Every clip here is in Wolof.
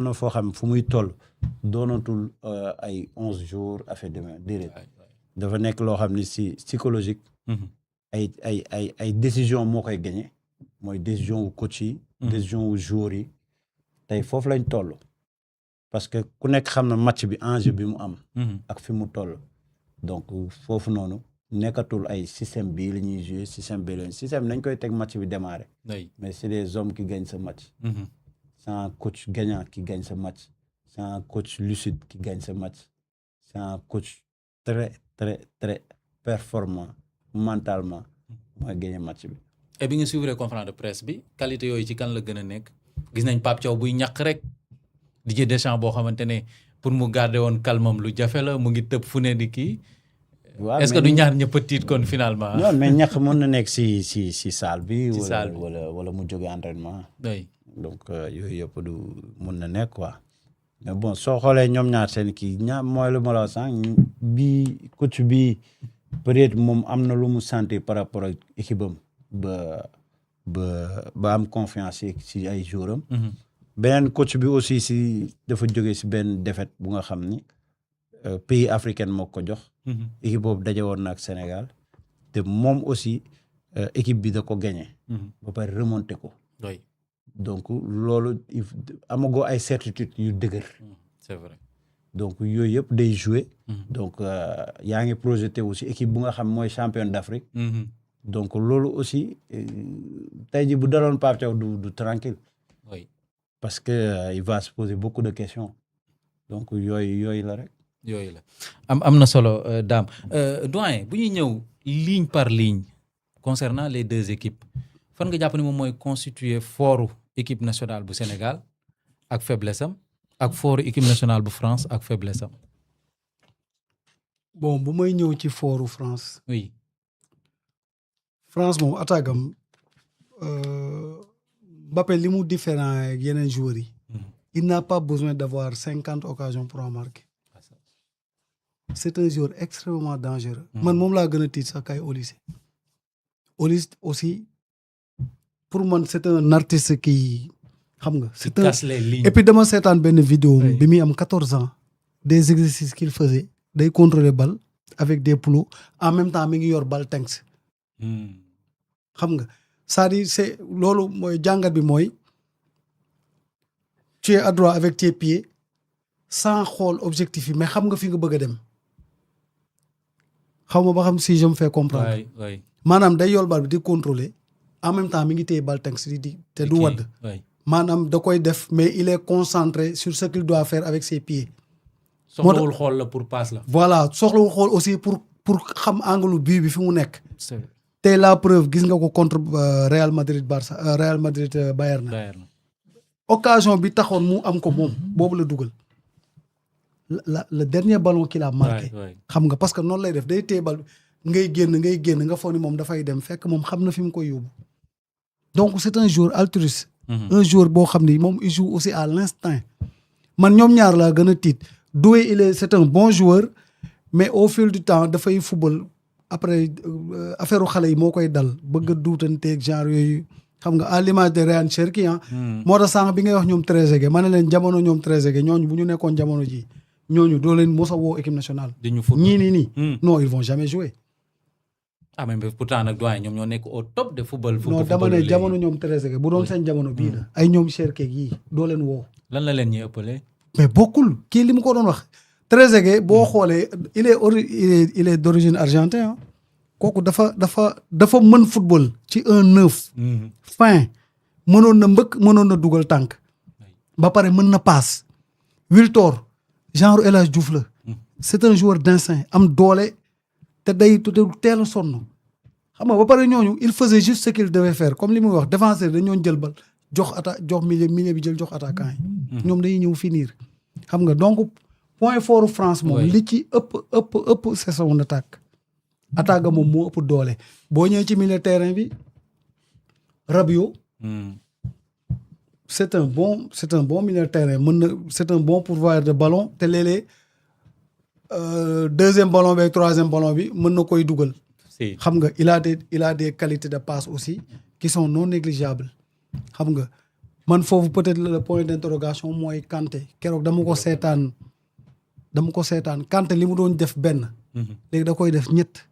na foo xam fu muy toll doonatul ay 11 jours affaire de déedéet dafa nekk loo xam ni si psychologique ay décision moo koy gagné mooy décision wu coach yi décision wu joueur yi tey foofu lañ toll parce que ku nekk xam na match bi enjeu bi mu am ak fi mu toll donc foofu noonu nekkatul ay système bii la ñuy jouer système nañ koy teg match bi démarré mais c'est des hommes qui gagnent ce match c'est un coach gagnant qui gagne ce match c'est un coach lucide qui gagne ce match c'est un coach très très très performant mentalement mooy gagné match bi. et bi nga suivre conférence de presse bi qualité yooyu ci kan la gën a nekk gis nañ Pape Thiaw buy ñàkk rek Didier Deschamps boo xamante ne pour mu garder woon calmam lu jafe la mu ngi tëb fu ne di kii. waaw est-ce que du ñaar ñëpp a tiit kon finalement. non mais ñàkk mën na nekk si salle bi. wala mu jóge entraînement. oui donc yooyu yëpp du mën na nekk quoi. mais bon soo xoolee ñoom ñaar seen kii mooy lu ma la wax sànq bii coach bi peut-être moom am na lu mu sentir par rapport ak équipe am ba am confiance si ay joueurs am. beneen coach bi aussi si dafa jóge si benn défaite bu nga xam ni pays africain moo ko jox. équipe boobu daje woon na ak Sénégal te moom aussi équipe bi da ko gagné. ba pare remonté ko. donc loolu amagoo ay certitude yu dëgër. c'est vrai. donc yooyu yëpp day jouer. donc yaa ngi projeté aussi équipe bu nga xam mooy champion d'Afrique. donc loolu aussi tey jii bu daloon Pape Thiaw du tranquille. oui parce que il va se poser beaucoup de questions donc yooyu la rek. yooyu la am na solo Dame doyen bu ñuy ñëw ligne par ligne concernant les deux équipes fan nga jàpp ne moom mooy constituer fortu équipe nationale bu Sénégal ak faiblesse am ak fortu équipe nationale bu France ak faiblesse am. bon bu may ñëw ci fortu France. oui. France moom attaque am Mbappé li mu différent ak yeneen joueurs yi. il n'a pas besoin d'avoir 50 occasions pour en marquer. c'est un joueur extrêmement dangereux. man moom laa gën a tiit sax kay Olise. Olise aussi pour man c'est un artiste qui xam nga. c'est un casse les lignes. et puis dama seetaan benn vidéo bi muy am 14 ans. des exercices qu'il faisait day contrôler balle avec des plots en même temps mi ngi yor balle tanks. xam nga c'est-à-dire c'est loolu mooy jàngat bi mooy tu es adroit avec tes pieds sans xool objectif yi mais xam nga fi nga bëgg a dem xaw ma ba xam si je me fais comprendre. maanaam day yor bal bi di contrôler en même temps mi ngi téye bal tanks di te du wadd. maanaam da koy def mais il est concentré sur ce qu'il doit faire avec ses pieds. soxlawul xool la pour passe la. voilà soxlawul xool aussi pour xam angle bii bi fi mu nekk. te la preuve gis nga ko contre Real Madrid Bayern. occasion bi taxoon mu am ko moom boobu la dugal. le dernier ballon qu'il a marqué. xam nga parce que noonu lay def day téye bal ngay génn nga foog ni moom dafay dem fekk moom xam na fi mu koy yóbbu. donc c'est un joueur altruiste. un joueur boo xam ni moom il joue aussi à l'instinct. man ñoom ñaar laa gën a tiit. Doué c'est un bon joueur mais au fil du temps dafay football après affaire xale yi moo koy dal bëgg a duutanteeg genre yooyu xam nga à l'image de Ryan Cherki moo tax sànq bi ngay wax ñoom Trezeguet ma ne leen jamono ñoom Trezeguet ñooñu bu ñu nekkoon jamono ji ñooñu doo leen mos a woo équipe nationale. ñii nii non ils vont jamais jouer. ah mais pourtant nag doyen ñoom ñoo nekk au top de football. non dama ne jamono ñoom Trezeguet bu doon seen jamono bii la. ay ñoom Cherki yii doo leen woo. lan la leen ñuy ëppale. mais bokkul kii li mu ko doon wax Trezeguet boo xoolee il est d'origine argentin kooku dafa mën football ci un neuf. fin mënoon na mbëkk mënoon na dugal tànk. ba pare mën na passe. Wiltor genre El Hadj Diouf la. c'est un joueur d'instinct am doole te day teel a sonn. xam nga ba pare ñooñu il faisait juste ce qu'il devait faire comme li muy wax défenseur dañoo jël bal jox milieu bi jël jox attaquant yi. ñoom dañuy ñëw finir. xam nga donc point fort France moom li ci ëpp c'est son attaque. attaque moom moo ëpp doole boo ñëwee ci milieu terrain bi Rabiot. c'est un bon milieu terrain c'est un bon pourvoyeur de ballon te léeg-léeg deuxième ballon bi troisième ballon bi mën na koy dugal. xam nga il a des qualités de passe aussi qui sont non négligeables. xam nga man foofu peut-être le point d'interrogation mooy Kanté keroog dama ko seetaan Kanté li mu doon def benn. léegi da koy def ñett.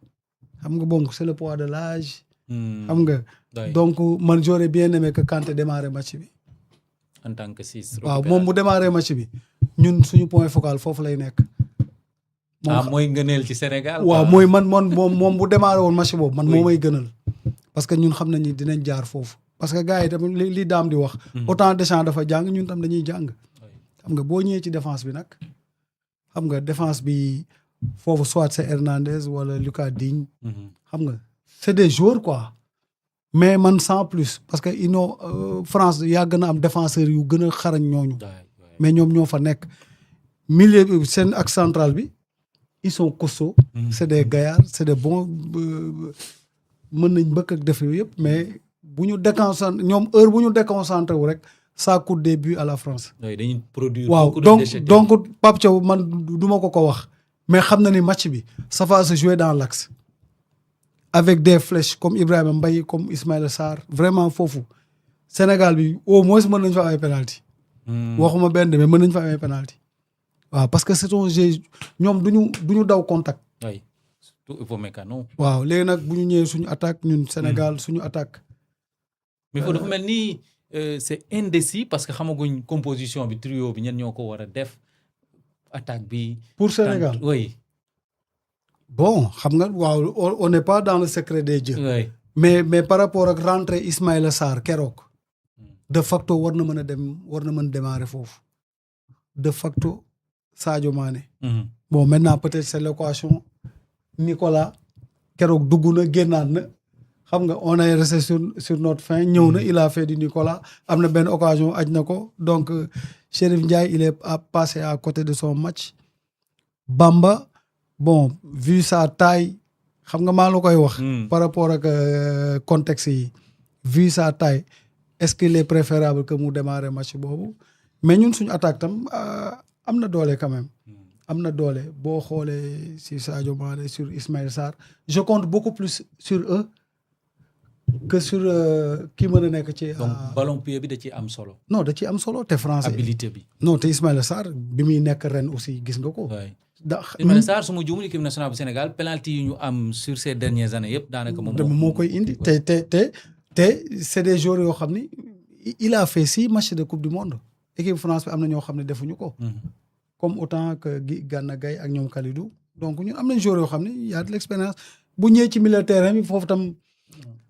xam nga bon c'est le poids de l'âge. xam nga donc man j'aurais bien aimé que Kanté démarrer match bi. en tant que 6. waaw moom bu démarrer match bi ñun suñu point focal foofu lay nekk. mooy ngëneel ci Sénégal. waaw mooy moom bu démarrer woon match boobu man moo may gënal. parce que ñun xam nañu dinañ jaar foofu. parce que gars yi tamit li daam di wax. autant Deschamps dafa jàng ñun tam dañuy jàng. xam nga boo ñëwee ci défense bi nag. xam nga défense bi foofu soit c'est Hernandez wala Lucas Digne. xam nga c'est des joueurs quoi. mais man sans plus parce que France yàgg na am défenseurs yu gën a xarañ ñooñu. mais ñoom ñoo fa nekk. milieu bi seen ak central bi ils sont costauds. c'est des gaillards c'est des bons mën nañ mbëkk ak def yooyu yëpp mais bu ñu déconcentré ñoom heure bu ñu déconcentré wu rek ça coûte des buts à la France. dañuy produire waaw beaucoup de déchets. donc Pape Thiaw man du ma ko wax. mais xam na ni match bi ça va se jouer dans l'axe avec des flèches comme Ibrahima Mbaye comme Ismaïla Sarr vraiment foofu Sénégal bi au moins mën nañ fa am ay penalty. waxuma benn mais mën nañ fa am ay penalty. waaw parce que c'est un jeu ñoom duñu daw contact. oui surtout Upamecano. waaw léegi nag bu ñu ñëwee suñu attaque ñun Sénégal suñu attaque. mais foofu dafa mel ni c'est indécis parce que xamaguñ composition bi trio bi ñen ñoo ko war a def attaque bi. pour Sénégal oui. bon xam nga waaw on n'est pas dans le secret des dieux. oui. mais par rapport ak rentrée Ismaïla Sarr keroog. de facto war na mën a démarrer foofu. de facto Sadio Mané. bon maintenant peut-être c'est l'équation Nicolas keroog dugg na génnaat na xam nga on est resté sur notre fin ñëw na il a fait du Nicolas am na benn occasion aj na ko donc Chérif Ndiaye il est passé à côté de son match. Bamba bon vu sa taille xam nga maa la koy wax. par rapport ak contexte yi. vu sa taille est-ce qu'il est préférable que mu démarrer match boobu mais ñun suñu attaque tam am na doole quand même. am na doole boo xoolee sur Sadio Mané sur Ismaïla Sarr je compte beaucoup plus sur eux que sur kii mën a nekk ci. donc ballon pied bi da ciy am solo. non da ciy am solo te français. habilité bi. non te Ismaïla Sarr bi muy nekk ren aussi gis nga ko. ndax Ismaïla Sarr su ma juumul équipe nationale bu Sénégal penalty yi ñu am sur ces dernières années yëpp daanaka moom moo koy indi te c'est des joueurs yoo xam ni il a fait 6 matchs de coupe du monde équipe France bi am na ñoo xam ne defuñu ko. comme autant que Gana Gueye ak ñoom Kalidou donc ñun am nañ joueurs yoo xam ne y a de l'expérience bu ñëwee ci milieu terrain bi foofu tam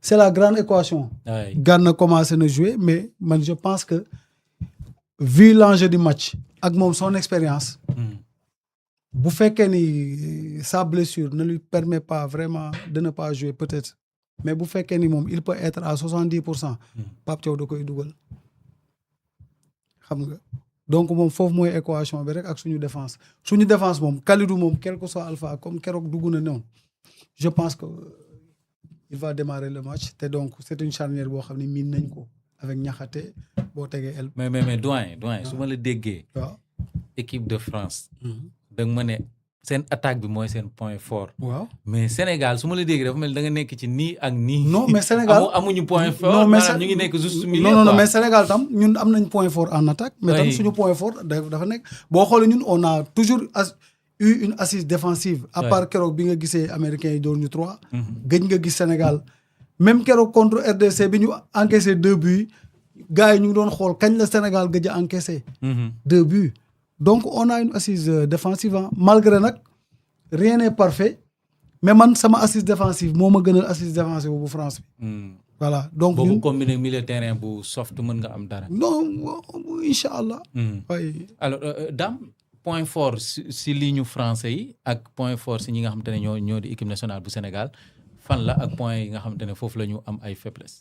c'est la grande équation. Gana commencé na jouer mais man je pense que vu l'enjeu du match ak moom son expérience. bu fekkee ni sa blessure ne lui permet pas vraiment de ne pas jouer peut-être mais bu fekkee ni moom il peut être à 70%. Pape Thiaw da koy dugal xam nga. donc moom foofu mooy équation bi rek ak suñu défense moom Kalidou moom quel que soit alpha comme keroog dugg na noonu je pense que il va démarrer le match te donc c'est une charnière boo xam ne miin nañ ko avec Niakhaté boo tegee el. mais doyen su ma la déggee. waaw équipe de France. da nga ma ne seen attaque bi mooy seen point fort. waaw mais Sénégal su ma la déggee dafa mel da nga nekk ci nii ak nii. non mais Sénégal amuñu point fort. maanaam ñu ngi nekk juste milieu. non mais Sénégal tam ñun am nañ point fort en attaque. mais tam suñu point fort dafa nekk. boo xoolee ñun on a toujours eu une assise défensive. à part keroog bi nga gisee américains yi door ñu 3. gëj nga gis Sénégal même keroog contre RDC bi ñu encaissé 2 buts gars yi ñu ngi doon xool kañ la Sénégal gëj a encaissé. 2 buts. donc on a une assise défensive malgré nag rien n'est parfait mais man sama assise défensive moo ma gënal assise défensive bu France bi. voilà donc boo ko combiné milieu terrain bu soft mën nga am dara. non incha allah. oui. alors Dame point fort si ligne français yi ak point fort si ñi nga xamante ne ñoo di équipe nationale bu Sénégal fan la ak point yi nga xamante ne foofu la ñu am ay faiblesse.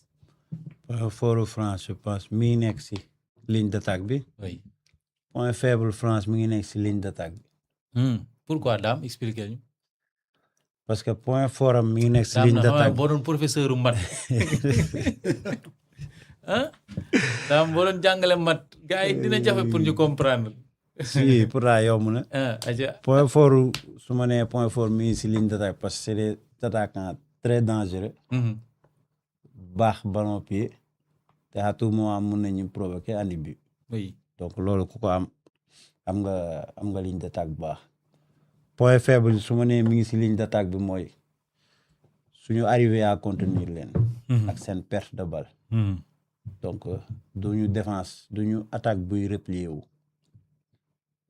fort France je pense mi ngi nekk si ligne d'attaque bi. oui. point faible France mi ngi nekk si ligne d'attaque bi. pourquoi Dame expliquer ñu. parce que point fort am mi ngi nekk si ligne d'attaque boo doon professeur mat Dame boo doon jàngale mat gars yi dina jafe pour ñu comprendre. si pourtant yomb na. point fort su ma nee point fort mi ngi si ligne d'attaque parce que c'est des attaquants très dangereux. baax ballon pied te à tout moment mun nañu provoquer andi but. oui donc loolu ku ko am nga ligne d'attaque bu baax. point faible su ma nee mi ngi si ligne d'attaque bi mooy suñu arrivé à contenir leen. ak seen perte de balle. donc duñu défense duñu attaque buy replier wu.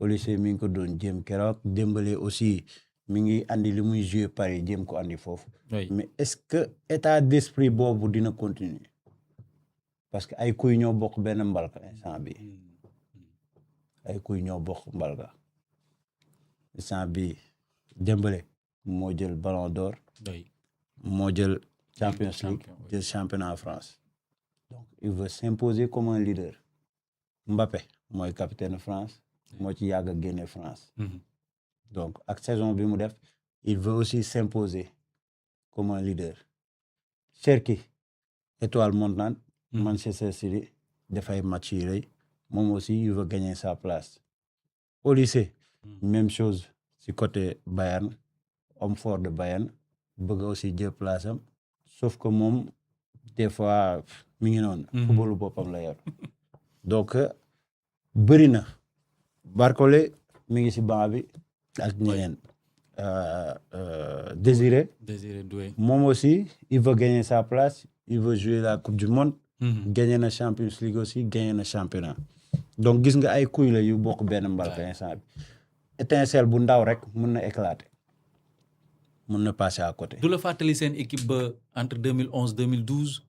Olise mi ngi ko doon jéem keroog Dembélé aussi mi ngi andi li muy jouer Paris jéem ko andi foofu. mais est-ce que état d'esprit boobu dina continuer parce que ay kuy ñoo bokk benn mbalka instant bi ay kuy ñoo bokk mbalka instant bi Dembélé moo jël Ballon d'Or. moo jël Champions League jël championnat en France. donc il veut s'imposer comme un leader. Mbappé mooy capitaine de France. moo ci yàgg a génne France. donc ak saison bi mu def il veut aussi s'imposer comme un leader. Cherki étoile montante. Manchester City dafay match yi rëy moom aussi il veut gagner sa place. Olise même chose si côté Bayern homme fort de Bayern bëgg aussi jël place am sauf que moom des fois mi ngi noonu. footballu boppam la yor. donc bëri na. Barcola mi ngi si banc bi ak ñeneen. Désiré Doué moom aussi il veut gagner sa place il veut jouer la coupe du monde. gagner na Champions League aussi gagner na championnat. donc gis nga ay kuy la yu bokk benn mbalka instant bi étincelle bu ndaw rek mun na éclater mun na passer à côté. du la fàttali seen équipe ba entre 2011 2012.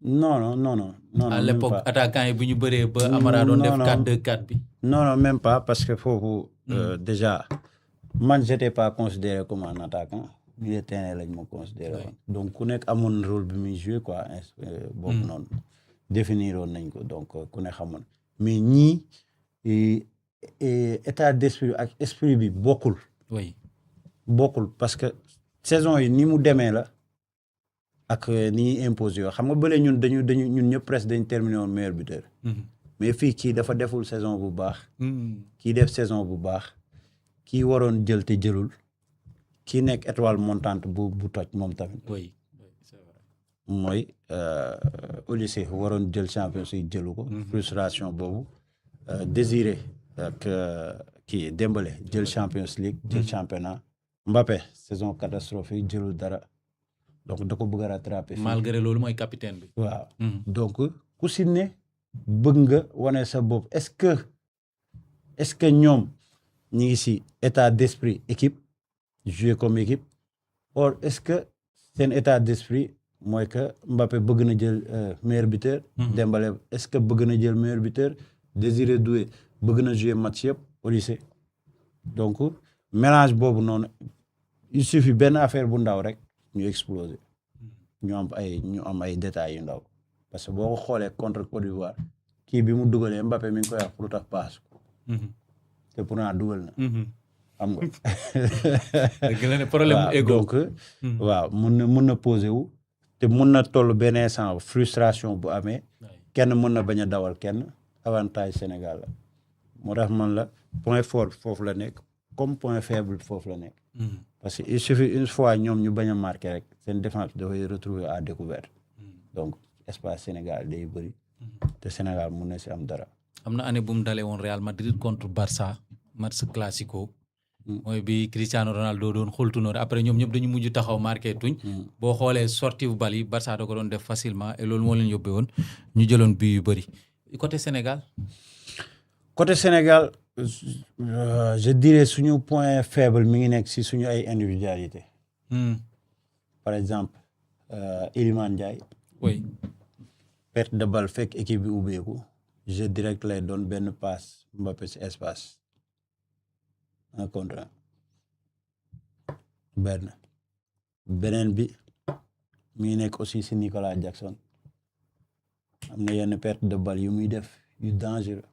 non. à l'époque attaquant yi bu ñu bëree ba Amara doon def 4-2-4 bi. non même pas parce que foofu déjà man j'étais pas considéré comme un attaquant milieu de terrain lañ ma considéré woon. donc ku nekk amoon rôle bi muy jouer quoi boobu noonu définir woon nañ ko donc ku ne xamoon mais ñii état d'esprit ak esprit bi bokkul. bokkul parce que saison yi ni mu demee la ak ni ñuy imposé yoo xam nga bële ñun ñun ñëpp presque dañ terminé woon meilleur buteur. mais fii kii dafa deful saison bu baax. kii def saison bu baax. kii waroon jël te jëlul. kii nekk étoile montante bu toj moom tamit. oui c'est vrai. mooy Olise waroon jël champion si jëlu ko. frustration boobu. Désiré ak kii Dembélé jël Champions League jël championnat. Mbappé saison catastrophique jëlul dara. donc da ko bëgg a rattraper. malgré loolu mooy capitaine bi. waaw donc ku si ne bëgg nga wane sa bopp est-ce que ñoom ñi ngi si état d'esprit équipe jouer comme équipe or est-ce que seen état d'esprit mooy que Mbappé bëgg na jël meilleur buteur. Dembélé est-ce que bëgg na jël meilleur buteur. Désiré Doué bëgg na jouer match yëpp au lycée donc mélange boobu noonu il suffit benn affaire bu ndaw rek ñu exploser ñu am ay détails yu ndaw parce que boo ko xoolee contre Côte d'Ivoire kii bi mu dugalee Mbappé mi ngi koy wax pour tax passe ko te pourtant dugal na xam nga. dëgg la ne problème mu égo donc waaw mun na poser wu te mun na toll benn instant frustration bu amee kenn mun na bañ a dawal kenn avantage Sénégal la moo tax man la point fort foofu la nekk comme point faible foofu la nekk. parce que il suffit une fois ñoom ñu bañ a marqué rek seen défense dafay retrouver à découvert donc espace Sénégal day bëri te Sénégal mun na si am dara. am na année bu mu dalee woon Real Madrid contre Barça match classico. mooy bi Cristiano Ronaldo doon xultunoor après ñoom ñëpp dañu mujj taxaw marqué tuñ. boo xoolee sortie bu bal yi Barça da ko doon def facilement et loolu moo leen yóbbee woon ñu jëloon but yu bëri côté Sénégal. côté Sénégal je dirais suñu point faible mi ngi nekk si suñu ay individualité. par exemple Iliman Ndiaye. oui. perte de balle fekk équipe bi ubbeeku jeu direct lay doon benn passe Mbappé si espace un contre un beneen bi mi ngi nekk aussi si Nicolas Jackson am na yenn perte de balle yu muy def yu dangereux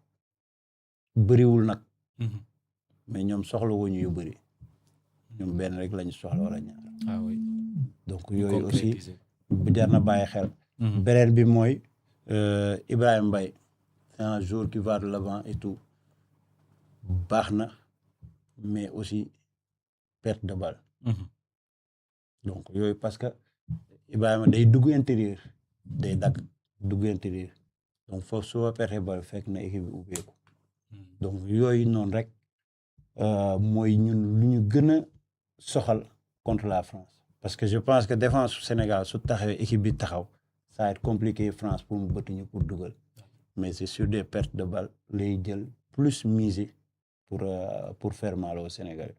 bëriwul nag mais ñoom soxla wuñu yu bëri ñoom benn rek lañu soxla wala ñaar. ah oui. donc yooyu aussi jar na bàyyi xel. beneen bi mooy Ibrahima Mbaye c'est un joueur qui va de l'avant et tout baax na mais aussi perte de balle. donc yooyu parce que Ibrahima day dugg intérieur day dagg dugg intérieur donc foofu su ma perte bal fekk na équipe bi ubbeeku donc yooyu noonu rek mooy ñun lu ñu gën a soxal contre la France parce que je pense que défense su Sénégal su taxawee équipe bi taxaw ça va être compliqué France pour mu bëtuñu pour dugal mais c'est sur des pertes de balles lay jël plus miser pour faire mal au Sénégal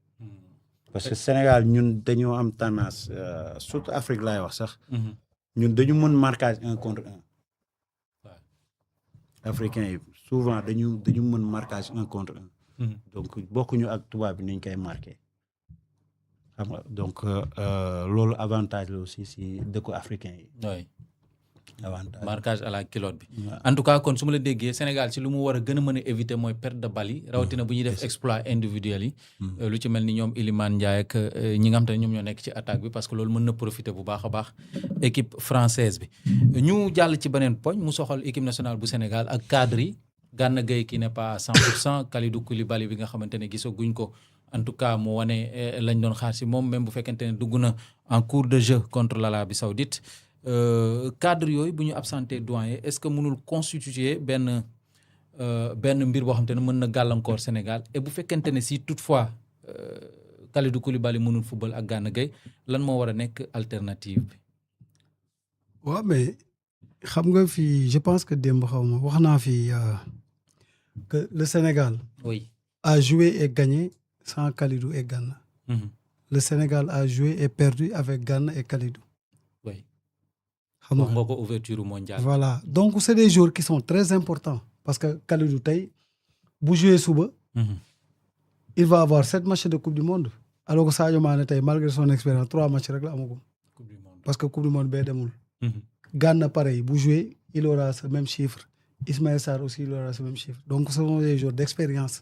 parce que Sénégal ñun dañoo am tendance surtout Afrique laay wax sax ñun dañu mën marquage 1 contre 1 africain yi souvent dañu mën marquage 1 contre 1 donc bokkuñu ak tubaab bi niñ koy marqué xam nga donc loolu avantage la aussi si dëkku africain yi avantage marquage à la culotte bi en tout cas kon su ma la déggee Sénégal si lu mu war a gën a mën a éviter mooy perte de balle yi rawatina bu ñuy def exploit individuel yi lu ci mel ni ñoom Iliman Ndiaye ak ñi nga xam te ne ñoom ñoo nekk ci attaque bi parce que loolu mën na profiter bu baax a baax équipe française bi ñu jàll ci beneen poñ mu soxal équipe nationale bu Sénégal ak cadre yi Gana Gueye qui n'est pas à 100% Kalidou Koulibaly bi nga xamante ne gisaguñ ko en tout cas mu wane lañ doon xaar si moom même bu fekkente ne dugg na en cours de jeu contre l'Arabie Saoudite cadre yooyu bu ñu absenté doyen est-ce que mënul constituer benn mbir boo xam te ne mën na gàllankoor Sénégal et bu fekkente ne si toutefois Kalidou Koulibaly mënul football ak Gana Gueye lan moo war a nekk alternative bi. waaw mais xam nga fii je pense que démb xaw ma wax naa fii que le Sénégal a joué et gagné sans Kalidou et Gana. Le Sénégal a joué et perdu avec Gana et Kalidou. wax nga ko ouverture mondiale. Voilà donc c'est des joueurs qui sont très importants parce que Kalidou tey bu joué suba. il va avoir 7 matchs de coupe du monde. alors que Sadio Mané tey malgré son expérience 3 matchs rek la amagum. coupe du monde parce que coupe du monde bee demul. Gana pareil bu joué il aura ce même chiffre Ismaël Sarr aussi il aura ce même chiffre donc ce sont des joueurs d'expérience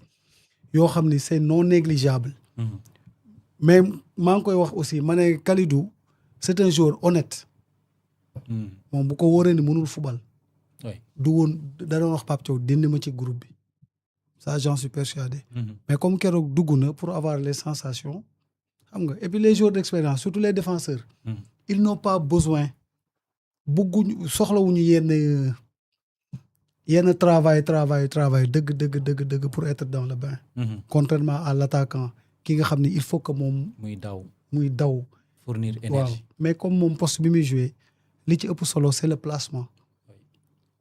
yoo xam ni c'est non négligeable. mais maa ngi koy wax aussi ma ne Kalidou c'est un joueur honnête. moom bu ko wóoree ni mënul fubal. du woon da doon wax Pape Thiaw dindi ma ci groupe bi ça j'en suis persuadé. mais comme keroog dugg na pour avoir les sensations xam nga et puis les joueurs d'expérience surtout les défenseurs. ils n'ont pas besoin bëgguñu soxlawuñu yenn travail dëgg pour être dans le bain. contrairement à l'attaquant ki nga xam ni il faut que moom. muy daw. fournir énergie mais comme moom poste bi muy joué. li ci ëpp solo c'est le placement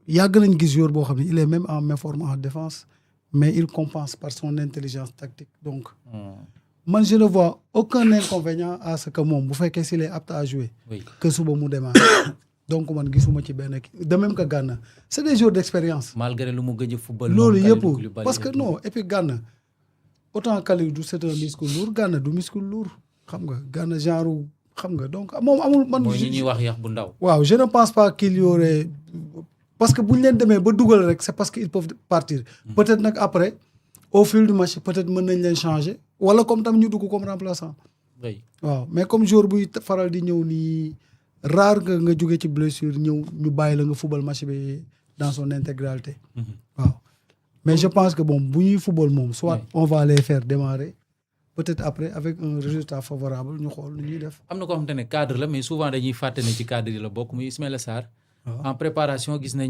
yàgg nañ gis joueur boo xam ne il est même en méforme en défense mais il compense par son intelligence tactique donc man je ne vois aucun inconvénient à ce que moom bu fekkee s'il est apte à jouer que suba mu démarre donc man gisuma ci benn kii de même que Gana c'est des joueurs d'expérience malgré lu mu gëj a football loolu yëpp parce que non et puis Gana autant Kalidou c'est un muscle lourd Gana du muscle lourd xam nga Gana genre xam nga donc moom amul man. mooy ñi ñuy wax yax bu ndaw. waaw je ne pense pas qu'il y aurait parce que bu ñu leen demee ba dugal rek c'est parce que ils peuvent partir. peut-être nag après au fil du match peut-être mën nañ leen changer wala comme tam ñu dugg comme remplaçant. waaw mais comme joueur buy faral di ñëw nii rare nga jóge ci blessure ñëw ñu bàyyi la nga football match bi dans son intégralité. waaw mais je pense que bon bu ñuy football moom soit on va les faire démarrer. peut-être après avec un résultat favorable ñu xool lu ñuy def. am na koo xamante ne cadre la mais souvent dañuy fàtte ne ci cadre yi la bokk muy Ismaïla Sarr. en préparation gis nañ